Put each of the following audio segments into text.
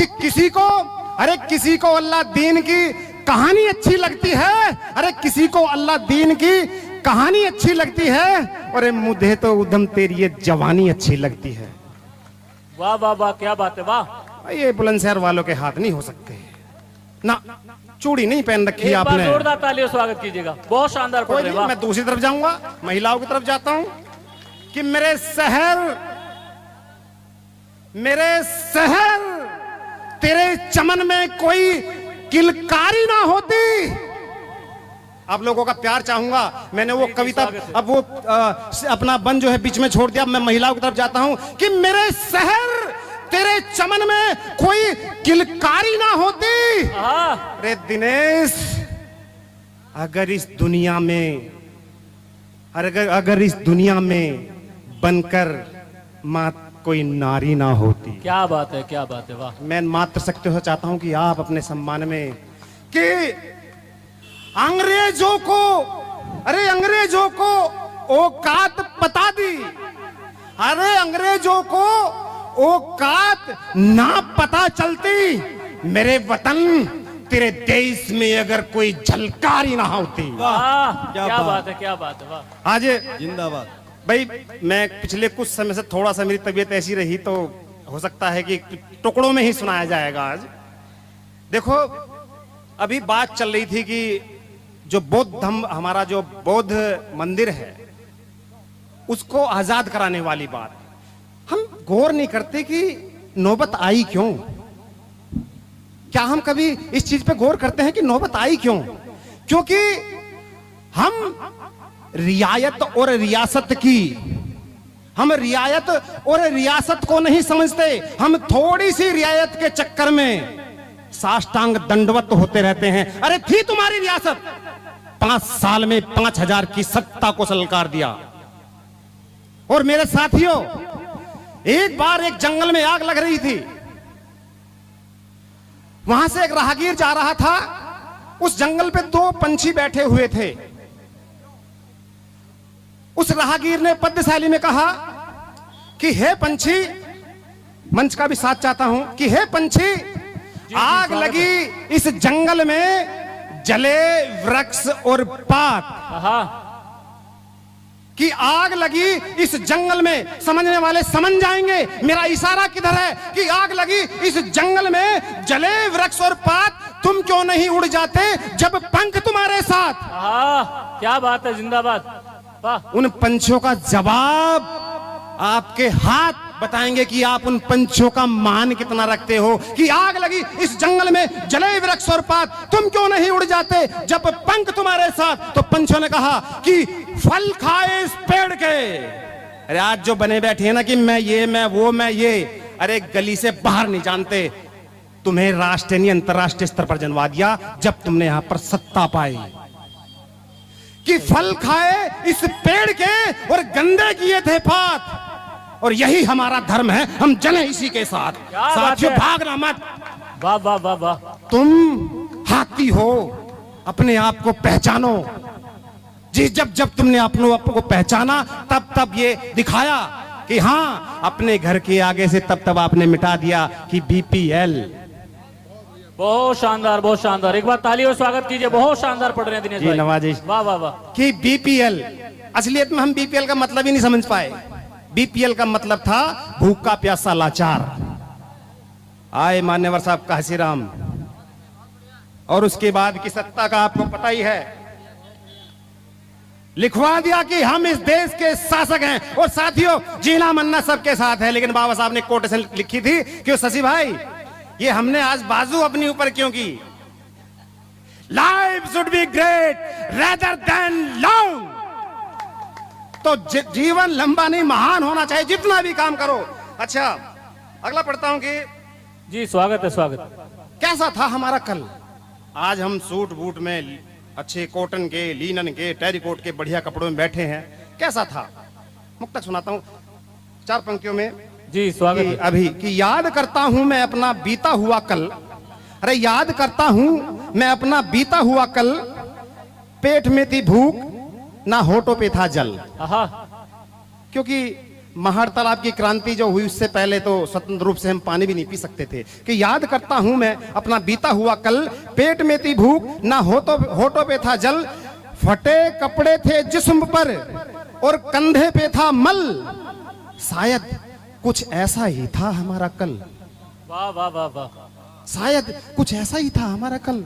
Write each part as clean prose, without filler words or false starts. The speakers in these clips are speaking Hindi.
कि किसी को अल्लाह दीन की कहानी अच्छी लगती है, अरे किसी को अल्लाह दीन की कहानी अच्छी लगती है, अरे मुझे तो उधम तेरी ये जवानी अच्छी लगती है। वाह वाह वाह, क्या बात है, वाह। ये बुलंदशहर वालों के हाथ नहीं हो सकते ना, चूड़ी नहीं पहन रखी एक बार आपने। जोरदार तालियों से स्वागत कीजिएगा, बहुत शानदार पढ़ रहे हैं, वाह। मैं दूसरी तरफ जाऊंगा, महिलाओं की तरफ जाता हूं कि मेरे शहर तेरे चमन में कोई किलकारी ना होती। आप लोगों का प्यार चाहूंगा। मैंने वो कविता अब वो अपना बन जो है बीच में छोड़ दिया। मैं महिलाओं की तरफ जाता हूं कि मेरे शहर तेरे चमन में कोई किलकारी ना होती। अरे दिनेश, अगर इस दुनिया में बनकर मात कोई नारी ना होती। क्या बात है, क्या बात है, वाह। मैं मात्र सकते हो चाहता हूं कि आप अपने सम्मान में कि अंग्रेजों को औकात बता दी। अरे अंग्रेजों को औकात ना पता चलती, मेरे वतन तेरे देश में अगर कोई झलकारी ना होती। वाह, क्या बात है, क्या बात है, वाह। आज जिंदाबाद भाई, मैं पिछले कुछ समय से थोड़ा सा मेरी तबीयत ऐसी रही, तो हो सकता है कि टुकड़ों में ही सुनाया जाएगा आज। देखो, अभी बात चल रही थी कि जो हमारा जो बौद्ध मंदिर है उसको आजाद कराने वाली बात, हम गौर नहीं करते कि नौबत आई क्यों। क्या हम कभी इस चीज पे गौर करते हैं कि नौबत आई क्यों? क्योंकि हम रियायत और रियासत को नहीं समझते। हम थोड़ी सी रियायत के चक्कर में साष्टांग दंडवत होते रहते हैं। अरे थी तुम्हारी रियासत, 5 साल में 5000 की सत्ता को सलकार दिया। और मेरे साथियों, एक बार एक जंगल में आग लग रही थी, वहां से एक राहगीर जा रहा था। उस जंगल पे 2 पंछी बैठे हुए थे। उस राहगीर ने पद्यशैली में कहा कि हे पंछी, मंच का भी साथ चाहता हूं कि हे पंछी, आग लगी इस जंगल में, जले वृक्ष और पात। कि आग लगी इस जंगल में, समझने वाले समझ जाएंगे मेरा इशारा किधर है। कि आग लगी इस जंगल में, जले वृक्ष और पात, तुम क्यों नहीं उड़ जाते जब पंख तुम्हारे साथ। क्या बात है, जिंदाबाद, वाह। उन पंछियों का जवाब आपके हाथ बताएंगे कि आप उन पंछियों का मान कितना रखते हो। कि आग लगी इस जंगल में, जले वृक्ष और पात, तुम क्यों नहीं उड़ जाते जब पंख तुम्हारे साथ। तो पंछियों ने कहा कि फल खाए इस पेड़ के। अरे आज जो बने बैठे हैं ना कि मैं ये, अरे गली से बाहर नहीं जानते। तुम्हें राष्ट्रीय नहीं अंतरराष्ट्रीय स्तर पर जनवा दिया जब तुमने यहां पर सत्ता पाई। कि फल खाए इस पेड़ के और गंदे किए थे पात, और यही हमारा धर्म है, हम जले इसी के साथ। साथियों, भागना मत। वाह वाह वाह वाह। तुम हाथी हो, अपने आप को पहचानो। जी, जब तुमने अपने आप को पहचाना, तब ये दिखाया कि हाँ, अपने घर के आगे से तब आपने मिटा दिया कि बीपीएल। बहुत शानदार, बहुत शानदार। एक बार तालियों स्वागत कीजिए, बहुत शानदार पढ़ रहे हैं दिनेश भाई। नवाजी, वाह वाह वाह। कि बीपीएल, असलियत में हम बीपीएल का मतलब ही नहीं समझ पाए। बीपीएल का मतलब था भूखा प्यासा लाचार। आए मान्यवर साहब काशीराम, और उसके बाद की सत्ता का आपको पता ही है, लिखवा दिया कि हम इस देश के शासक हैं। और साथियों, जीना मरना सबके साथ है, लेकिन बाबा साहब ने कोटेशन लिखी थी कि शशि भाई, ये हमने आज बाजू अपने ऊपर क्यों की। Life should be great rather than long. तो जीवन लंबा नहीं, महान होना चाहिए, जितना भी काम करो। अच्छा, अगला पढ़ता हूं कि जी, स्वागत है, स्वागत। कैसा था हमारा कल। आज हम सूट बूट में, अच्छे कॉटन के, लीनन के, टेरिकोट के बढ़िया कपड़ों में बैठे हैं। कैसा था, मुक्तक सुनाता हूं 4 पंक्तियों में। जी, स्वागत है। अभी कि याद करता हूं मैं अपना बीता हुआ कल। अरे याद करता हूं मैं अपना बीता हुआ कल, पेट में थी भूख ना होठों पे था जल। आहा। क्योंकि महाड़ तालाब की क्रांति जो हुई उससे पहले तो स्वतंत्र रूप से हम पानी भी नहीं पी सकते थे। कि याद करता हूं मैं अपना बीता हुआ कल, पेट में थी भूख ना होठों पे था जल, फटे कपड़े थे जिस्म पर और कंधे पे था मल, शायद कुछ ऐसा ही था हमारा कल। वाह वाह वाह वाह। शायद कुछ ऐसा ही था हमारा कल।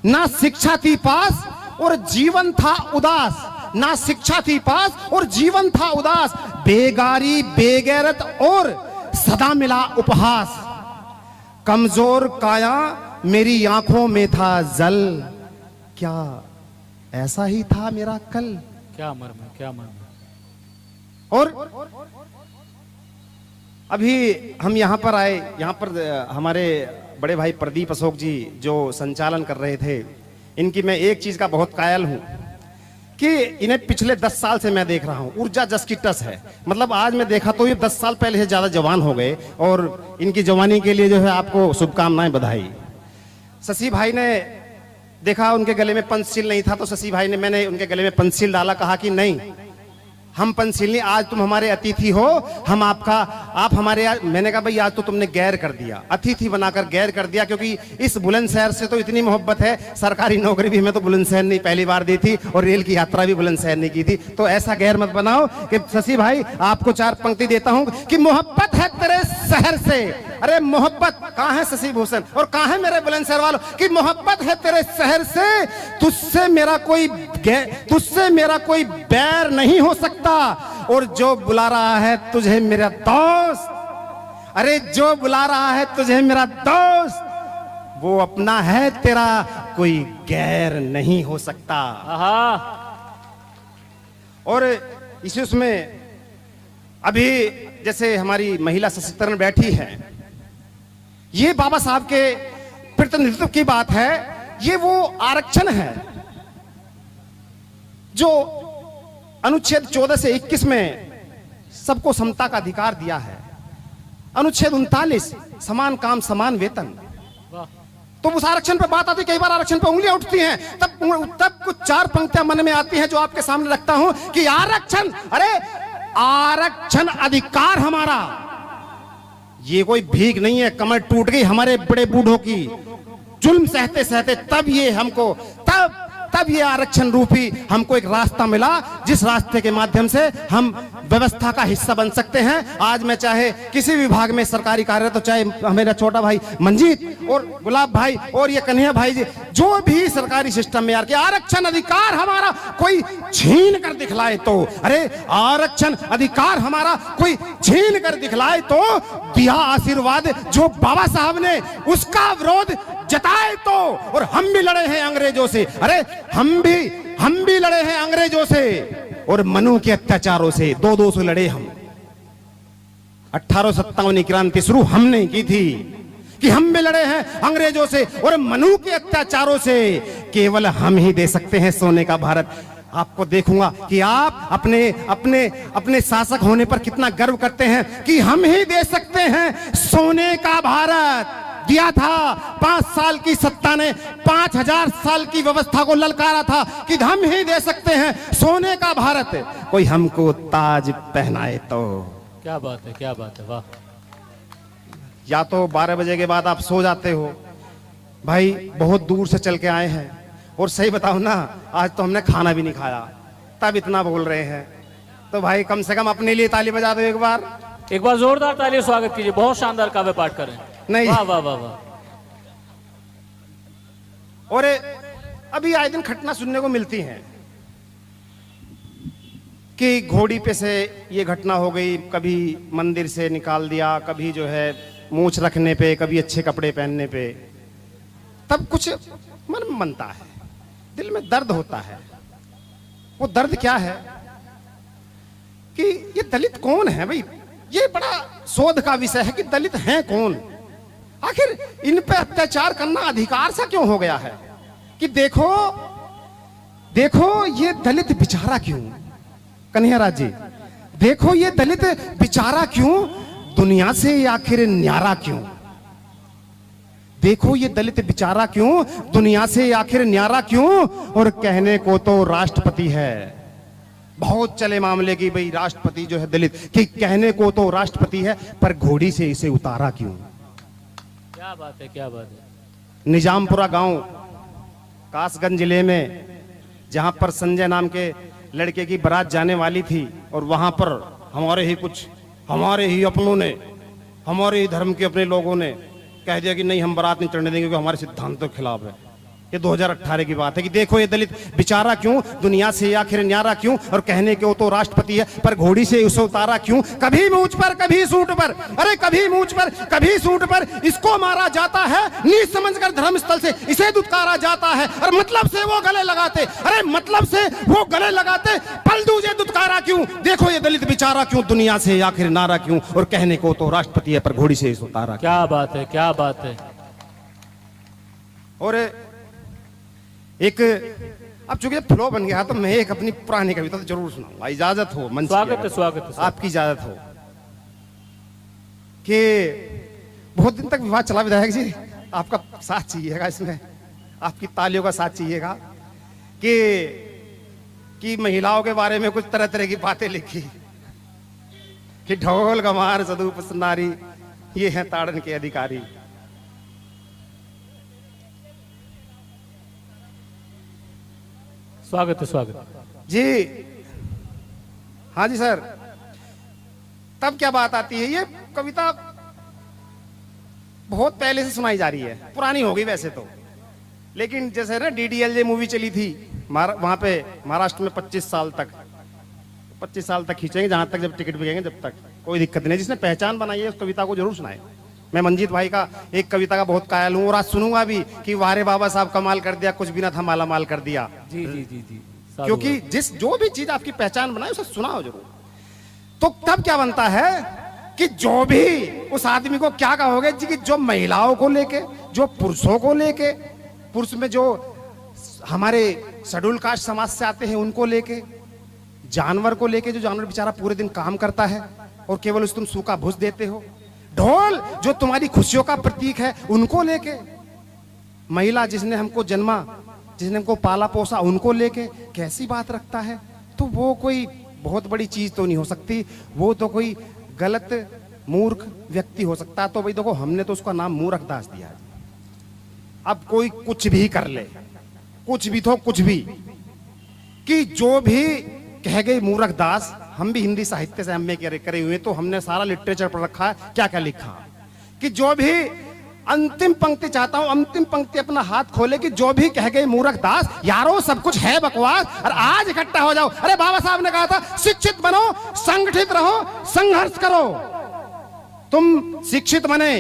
ना शिक्षा थी पास और जीवन था उदास, ना शिक्षा थी पास और जीवन था उदास, बेगारी बेगैरत और सदा मिला उपहास, कमजोर काया मेरी आंखों में था जल, क्या ऐसा ही था मेरा कल। क्या मर्म है, क्या मर्म है। और अभी हम यहां पर आए, यहां पर हमारे बड़े भाई प्रदीप अशोक जी जो संचालन कर रहे थे, इनकी मैं एक चीज का बहुत कायल हूं कि इन्हें पिछले 10 साल से मैं देख रहा हूं, ऊर्जा जस की टस है। मतलब आज मैं देखा तो ये 10 साल पहले से ज्यादा जवान हो गए, और इनकी जवानी के लिए जो है आपको शुभकामनाएं, बधाई। शशि भाई ने देखा उनके गले में पंचशील नहीं था, तो शशि भाई ने, मैंने उनके गले में पंचशील डाला, कहा कि नहीं हम पंचशील नहीं, आज तुम हमारे अतिथि हो, हम आप हमारे। मैंने कहा भाई आज तो तुमने गैर कर दिया, अतिथि बनाकर गैर कर दिया, क्योंकि इस बुलंदशहर से तो इतनी मोहब्बत है, सरकारी नौकरी भी हमें तो बुलंदशहर ने पहली बार दी थी और रेल की यात्रा भी बुलंदशहर ने की थी, तो ऐसा गैर मत बनाओ। कि शशि भाई आपको 4 पंक्ति देता हूं कि मोहब्बत है तेरे शहर से। अरे मोहब्बत कहां है शशि भूषण, और कहां है मेरे बुलंदशहर वालों, कि मोहब्बत है तेरे शहर से, तुझसे मेरा कोई बैर नहीं हो सकता, और जो बुला रहा है तुझे मेरा दोस्त, अरे जो बुला रहा है तुझे मेरा दोस्त, वो अपना है तेरा, कोई गैर नहीं हो सकता। आहा। और इसी उसमें अभी जैसे हमारी महिला सशक्तिकरण बैठी है, ये बाबा साहब के प्रतिनिधित्व की बात है, ये वो आरक्षण है जो अनुच्छेद 14 से 21 में सबको समता का अधिकार दिया है, अनुच्छेद 39 समान काम समान वेतन। तो उस आरक्षण पे बात आती, कई बार आरक्षण पे उंगलियां उठती हैं, तब कुछ 4 पंक्तियां मन में आती हैं जो आपके सामने रखता हूं कि आरक्षण, अरे आरक्षण अधिकार हमारा, ये कोई भीख नहीं है। कमर टूट गई हमारे बड़े बूढ़ों की, जुल्म सहते सहते तब ये हमको तब ये आरक्षण रूपी हमको एक रास्ता मिला, जिस रास्ते के माध्यम से हम व्यवस्था का हिस्सा बन सकते हैं। आज मैं चाहे किसी विभाग में सरकारी कार्य, तो चाहे मेरा छोटा भाई मंजीत और गुलाब भाई और ये कन्हैया भाई जी, जो भी सरकारी सिस्टम में यार के आरक्षण अधिकार हमारा कोई छीन कर दिखलाए तो, अरे आरक्षण अधिकार हमारा कोई छीन कर दिखलाए तो, दिया आशीर्वाद जो बाबा साहब ने, उसका विरोध जताए तो, और हम भी लड़े हैं अंग्रेजों से, अरे हम भी लड़े हैं अंग्रेजों से और मनु के अत्याचारों से, 2-2 से लड़े हम। 1857 क्रांति शुरू हमने की थी कि हम भी लड़े हैं अंग्रेजों से और मनु के अत्याचारों से, केवल हम ही दे सकते हैं सोने का भारत। आपको देखूंगा कि आप अपने शासक होने पर कितना गर्व करते हैं कि हम ही दे सकते हैं सोने का भारत। दिया था 5 साल की सत्ता ने 5000 साल की व्यवस्था को ललकारा था कि हम ही दे सकते हैं सोने का भारत, कोई हमको ताज पहनाए तो। क्या बात है, क्या बात है, वाह। या तो 12 बजे के बाद आप सो जाते हो, भाई बहुत दूर से चल के आए हैं, और सही बताओ ना आज तो हमने खाना भी नहीं खाया, तब इतना बोल रहे हैं, तो भाई कम से कम अपने लिए ताली बजा दो एक बार जोरदार ताली स्वागत कीजिए। बहुत शानदार काव्य पाठ कर रहे हैं, नहीं वाह वाह वाह वाह। और अभी आए दिन घटना सुनने को मिलती हैं कि घोड़ी पे से ये घटना हो गई, कभी मंदिर से निकाल दिया, कभी जो है मूंछ रखने पे, कभी अच्छे कपड़े पहनने पे, तब कुछ मन में बनता है, दिल में दर्द होता है। वो दर्द क्या है कि ये दलित कौन है भाई, ये बड़ा शोध का विषय है कि दलित हैं कौन, आखिर इन पे अत्याचार करना अधिकार सा क्यों हो गया है। कि देखो ये दलित बेचारा क्यों, कन्हैया जी, देखो ये दलित बेचारा क्यों, दुनिया से आखिर न्यारा क्यों। देखो ये दलित बेचारा क्यों, दुनिया से आखिर न्यारा क्यों, और कहने को तो राष्ट्रपति है, बहुत चले मामले की भाई राष्ट्रपति जो है दलित, कि कहने को तो राष्ट्रपति है पर घोड़ी से इसे उतारा क्यों। क्या बात है, क्या बात है। निजामपुरा गांव कासगंज जिले में, जहां पर संजय नाम के लड़के की बारात जाने वाली थी और वहां पर हमारे ही अपनों ने, हमारे ही धर्म के अपने लोगों ने कह दिया कि नहीं हम बारात नहीं चढ़ने देंगे क्योंकि हमारे सिद्धांतों के खिलाफ है। ये 2018 की बात है कि देखो ये दलित बेचारा क्यों, दुनिया से आखिर न्यारा क्यों, और कहने के वो तो राष्ट्रपति है पर घोड़ी से उसे उतारा क्यों। कभी मूंछ पर कभी सूट पर, अरे कभी मूंछ पर कभी सूट पर इसको मारा जाता है, नीच समझकर धर्मस्थल से इसे दुत्कारा जाता है। और मतलब से वो गले लगाते, अरे मतलब से वो गले लगाते, पल दूजे दुत्कारा क्यों। देखो ये दलित बेचारा क्यों, दुनिया से आखिर नारा क्यों, और कहने को तो राष्ट्रपति है पर घोड़ी से इसे उतारा। क्या बात है, क्या बात है। और एक अब चूंकि फ्लो बन गया तो मैं एक अपनी पुरानी कविता तो जरूर सुनाऊंगा, इजाजत हो मंच की, स्वागत है, स्वागत है। आपकी इजाजत हो। कि बहुत दिन तक विवाद चला विधायक जी, आपका साथ चाहिएगा इसमें, आपकी तालियों का साथ चाहिएगा। कि महिलाओं के बारे में कुछ तरह तरह की बातें लिखी कि ढोल गमार सदूप नारी ये हैं ताड़न के अधिकारी। स्वागत है, स्वागत जी हाँ जी सर। तब क्या बात आती है, ये कविता बहुत पहले से सुनाई जा रही है, पुरानी हो गई वैसे तो, लेकिन जैसे ना DDLJ मूवी चली थी वहां पे महाराष्ट्र में 25 साल तक खींचेंगे, जहां तक जब टिकट बिकेंगे, जब तक कोई दिक्कत नहीं। जिसने पहचान बनाई है उस कविता को जरूर सुनाए। मैं मंजीत भाई का एक कविता का बहुत कायल हूँ और आज सुनूंगा भी कि वारे बाबा साहब कमाल कर दिया, कुछ भी ना था माला माल कर दिया। जी जी जी जी। क्योंकि जो भी चीज आपकी पहचान बनाए उसे सुनाओ जरूर। तो तब क्या बनता है कि जो भी उस आदमी को क्या कहोगे जी, कि जो महिलाओं को लेके, जो पुरुषों को लेके, पुरुष में जो हमारे शेड्यूल कास्ट समाज से आते हैं उनको लेके, जानवर को लेके, जो जानवर बेचारा पूरे दिन काम करता है और केवल उसे तुम सूखा भूस देते हो, ढोल जो तुम्हारी खुशियों का प्रतीक है उनको लेके, महिला जिसने हमको जन्मा, जिसने हमको पाला पोसा, उनको लेके कैसी बात रखता है। तो वो कोई बहुत बड़ी चीज तो नहीं हो सकती, वो तो कोई गलत मूर्ख व्यक्ति हो सकता है। तो भाई देखो हमने तो उसका नाम मूर्खदास दिया। अब कोई कुछ भी कर ले, कुछ भी तो कुछ भी, कि जो भी कह गए मूर्खदास। हम भी हिंदी साहित्य से एमए करे हुए, तो हमने सारा लिटरेचर पढ़ रखा है। क्या क्या लिखा कि जो भी, अंतिम पंक्ति चाहता हूं, अंतिम पंक्ति अपना हाथ खोले, कि जो भी कह गए मूर्खदास, यारो सब कुछ है बकवास और आज इकट्ठा हो जाओ। अरे बाबा साहब ने कहा था शिक्षित बनो, संगठित रहो, संघर्ष करो। तुम शिक्षित बने,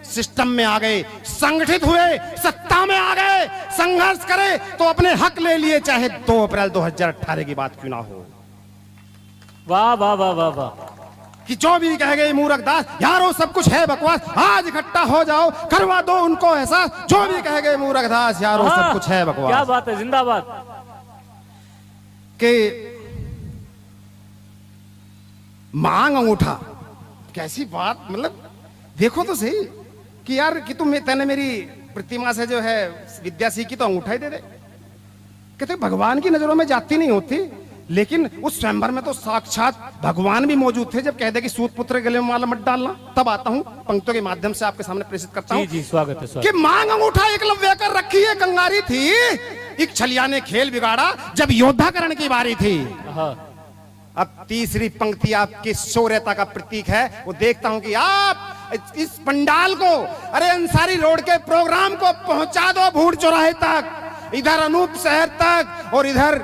सिस्टम में आ गए, संगठित हुए, सत्ता में आ गए, संघर्ष करे तो अपने हक ले लिए, चाहे 2 अप्रैल 2018 की बात क्यों ना हो। वाह वाह वाह वाह वाह। कि जो भी कह गए मूर्खदास, यारो सब कुछ है बकवास, आज इकट्ठा हो जाओ, करवा दो उनको एहसास। जो भी कह गए मूर्खदास, यारो सब कुछ है बकवास। क्या बात है, जिंदाबाद। के मांग अंगूठा, कैसी बात, मतलब देखो तो सही कि यार कि तूने मेरी प्रतिमा से जो है विद्या सीखी तो अंगूठा ही दे दे। कहते भगवान की नजरों में जाति नहीं होती, लेकिन उस स्वयंवर में तो साक्षात भगवान भी मौजूद थे जब कह दे कि सूत पुत्र गले में माला मत डालना। तब आता हूं पंक्तियों के माध्यम से आपके सामने प्रेषित करता हूं। जी स्वागत है, स्वागत। कि मांग अंगूठा एकलव्य कर रखी है कंगारी थी, एक छलिया ने खेल बिगाड़ा जब योद्धाकरण की बारी थी। अब तीसरी पंक्ति आपकी शौर्यता का प्रतीक है। वो देखता हूं कि आप इस पंडाल को, अरे अंसारी रोड के प्रोग्राम को पहुंचा दो भूड़ चौराहे तक, इधर अनूप शहर तक और इधर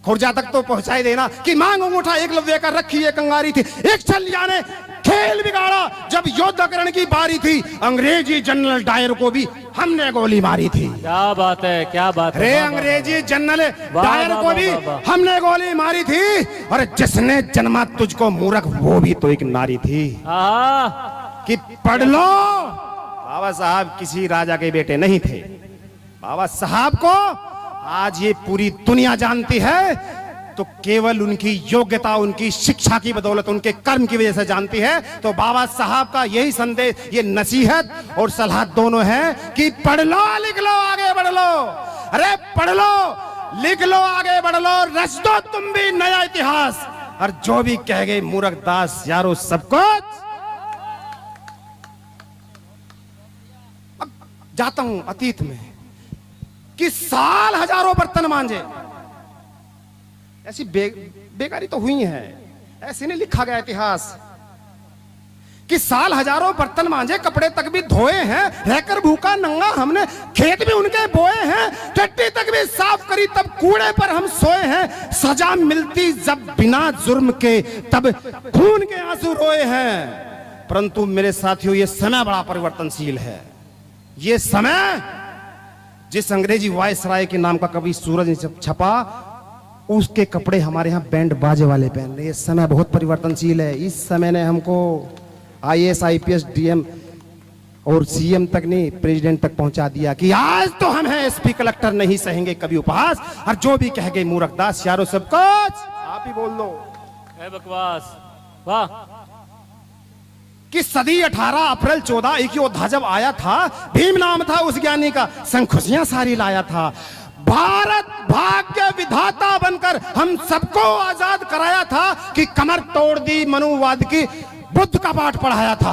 खुर्जा तक तो पहुंचाई देना। कि मांग अंगूठा एकलव्य का रखी है कंगारी थी, एक छलिया ने खेल बिगाड़ा जब योद्धाकरण की बारी थी, अंग्रेजी जनरल डायर को भी हमने गोली मारी थी। क्या बात है, क्या बात है। रे अंग्रेजी जनरल डायर को भी हमने गोली मारी थी, और जिसने जन्मा तुझको मूर्ख वो भी तो एक नारी थी। कि पढ़ लो, बाबा साहब किसी राजा के बेटे नहीं थे। बाबा साहब को आज ये पूरी दुनिया जानती है तो केवल उनकी योग्यता, उनकी शिक्षा की बदौलत, उनके कर्म की वजह से जानती है। तो बाबा साहब का यही संदेश, ये नसीहत और सलाह दोनों है कि पढ़ लो, लिख लो, आगे बढ़ लो। अरे पढ़ लो, लिख लो, आगे बढ़ लो, रच दो तुम भी नया इतिहास। और जो भी कह गए मूर्ख दास यारो सब कुछ। अब जाता हूं अतीत में कि साल हजारों बर्तन मांजे। ऐसी बेकारी तो हुई है, ऐसे नहीं लिखा गया इतिहास कि साल हजारों बर्तन मांजे, कपड़े तक भी धोए हैं, रहकर भूखा नंगा हमने, खेत भी उनके बोए हैं, टट्टी तक भी साफ करी तब कूड़े पर हम सोए हैं। सजा मिलती जब बिना जुर्म के तब खून के आंसू रोए हैं। परंतु मेरे साथियों, ये समय बड़ा परिवर्तनशील है। ये समय जिस अंग्रेजी वायसराय के नाम का कवि सूरज छपा, उसके कपड़े हमारे यहाँ बैंड बाजे वाले पहन रहे। ये समय बहुत परिवर्तनशील है। इस समय ने हमको IAS IPS DM और CM तक नहीं, प्रेसिडेंट तक पहुंचा दिया कि आज तो हम हैं SP कलेक्टर, नहीं सहेंगे कभी उपहास। और जो भी कह गए मूर्खदास यारो सब कुछ आप ही बोल दो। है बकवास। वाह। कि सदी 18 अप्रैल 14 एक योद्धा जब आया था, भीम नाम था उस ज्ञानी का, संग खुशियां सारी लाया था। भारत भाग्य विधाता बनकर हम सबको आजाद कराया था कि कमर तोड़ दी मनुवाद की, बुद्ध का पाठ पढ़ाया था।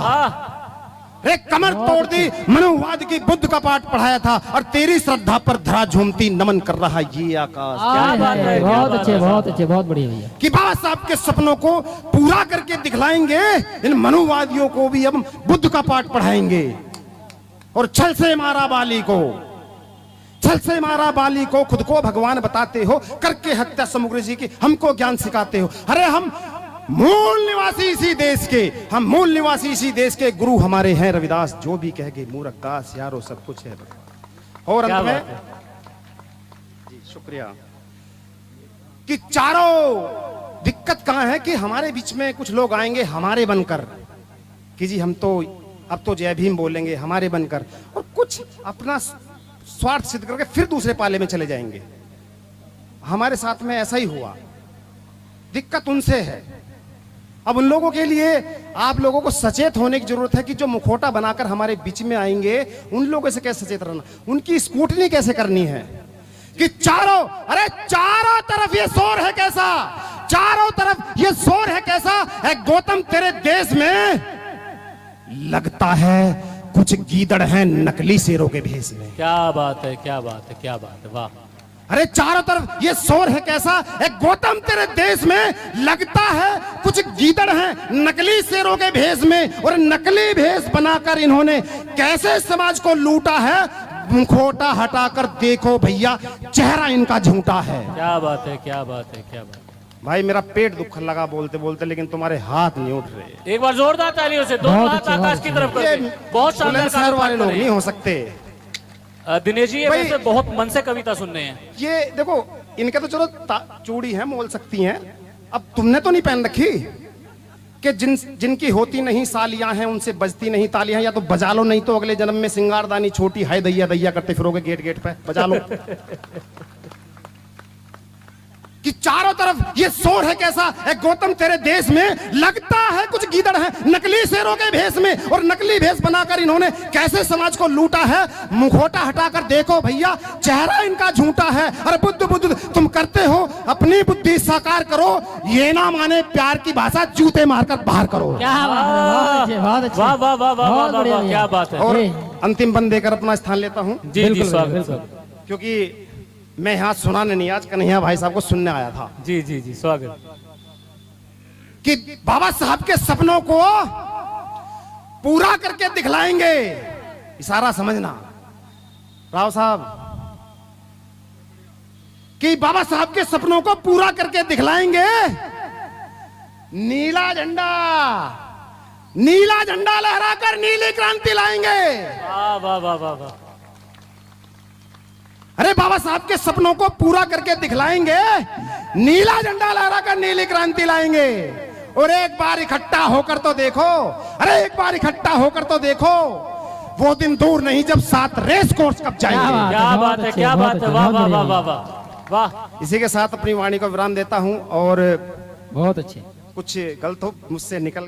एक कमर तोड़ दी मनुवाद की, बुद्ध का पाठ पढ़ाया था। और तेरी श्रद्धा पर धरा झूमती नमन कर रहा ये आकाश। क्या बात है, बहुत अच्छे, बहुत अच्छे, बहुत बढ़िया भैया। कि बाबा साहब के सपनों को पूरा करके दिखलाएंगे, इन मनुवादियों को भी हम बुद्ध का पाठ पढ़ाएंगे। और छल से मारा बाली को, छल से मारा बाली को, खुद को भगवान बताते हो, करके हत्या समुद्र जी की हमको ज्ञान सिखाते हो। अरे हम मूल निवासी इसी देश के, हम मूल निवासी इसी देश के, गुरु हमारे हैं रविदास। जो भी कह गए मूर्खदास यारो सब कुछ है। और अंत में जी शुक्रिया कि चारों दिक्कत कहां है कि हमारे बीच में कुछ लोग आएंगे हमारे बनकर कि जी हम तो अब तो जय भीम बोलेंगे हमारे बनकर, और कुछ अपना स्वार्थ सिद्ध करके फिर दूसरे पाले में चले जाएंगे। हमारे साथ में ऐसा ही हुआ। दिक्कत उनसे है। अब उन लोगों के लिए आप लोगों को सचेत होने की जरूरत है कि जो मुखौटा बनाकर हमारे बीच में आएंगे उन लोगों से कैसे सचेत रहना, उनकी स्कूटनी कैसे करनी है। कि अरे चारों तरफ ये शोर है कैसा, चारों तरफ ये शोर है कैसा है। गौतम तेरे देश में लगता है कुछ गीदड़ हैं नकली शेरों के भेष में। क्या बात है, क्या बात है, क्या बात है। वाह। अरे चारों तरफ ये शोर है कैसा है। गौतम तेरे देश में लगता है कुछ गीदड़ हैं नकली शेरों के भेष में। और नकली भेष बनाकर इन्होंने कैसे समाज को लूटा है। मुखौटा हटाकर देखो भैया, चेहरा इनका झूठा है। क्या बात है, क्या बात है, क्या बात है। भाई मेरा पेट दुखने लगा बोलते बोलते, लेकिन तुम्हारे हाथ नहीं उठ रहे। एक बार जोरदार तालियों से, दोनों हाथ आकाश की तरफ करके। बहुत शानदार शहर वाले लोग नहीं हो सकते। दिनेश जी, ये वैसे बहुत मन से कविता सुन रहे हैं। ये देखो, इनके तो चलो चूड़ी है, मोल सकती हैं। अब तुमने तो नहीं पहन रखी कि जिनकी होती नहीं सालियां हैं उनसे बजती नहीं तालियां। या तो बजा लो, नहीं तो अगले जन्म में सिंगारदानी छोटी हाय दैया दैया करते फिरोगे गेट गेट पे, बजा लो। कि चारों तरफ ये शोर है कैसा है। गौतम तेरे देश में लगता है कुछ गीदड़ हैं नकली शेरों के भेष में। और नकली भेष बनाकर इन्होंने कैसे समाज को लूटा है। मुखौटा हटाकर देखो भैया, चेहरा इनका झूठा है। अरे बुद्ध बुद्ध तुम करते हो, अपनी बुद्धि साकार करो। ये ना माने प्यार की भाषा, जूते मारकर बाहर करो। क्या बात है, बहुत अच्छे, बहुत अच्छे। वाह वाह वाह वाह वाह वाह, क्या बात है। और अंतिम बंद देकर अपना स्थान लेता हूँ। जी जी, स्वागत। क्योंकि मैं यहाँ सुनाने नहीं, आज कन्हैया भाई साहब को सुनने आया था। जी जी जी, स्वागत। कि बाबा साहब के सपनों को पूरा करके दिखलाएंगे। इशारा समझना राव साहब, कि बाबा साहब के सपनों को पूरा करके दिखलाएंगे। नीला झंडा, नीला झंडा लहराकर नीली क्रांति लाएंगे। वाह वाह वाह वाह वाह। अरे बाबा साहब के सपनों को पूरा करके दिखलाएंगे। नीला झंडा लहराकर नीली क्रांति लाएंगे। और एक बार इकट्ठा होकर तो देखो, अरे एक बार इकट्ठा होकर तो देखो, वो दिन दूर नहीं जब साथ रेस कोर्स कब जाएंगे। क्या बात है, क्या बात है। वाह वाह वाह वाह वाह वाह। इसी के साथ अपनी वाणी को विराम देता हूं। और बहुत अच्छे। कुछ गलत हो मुझसे निकल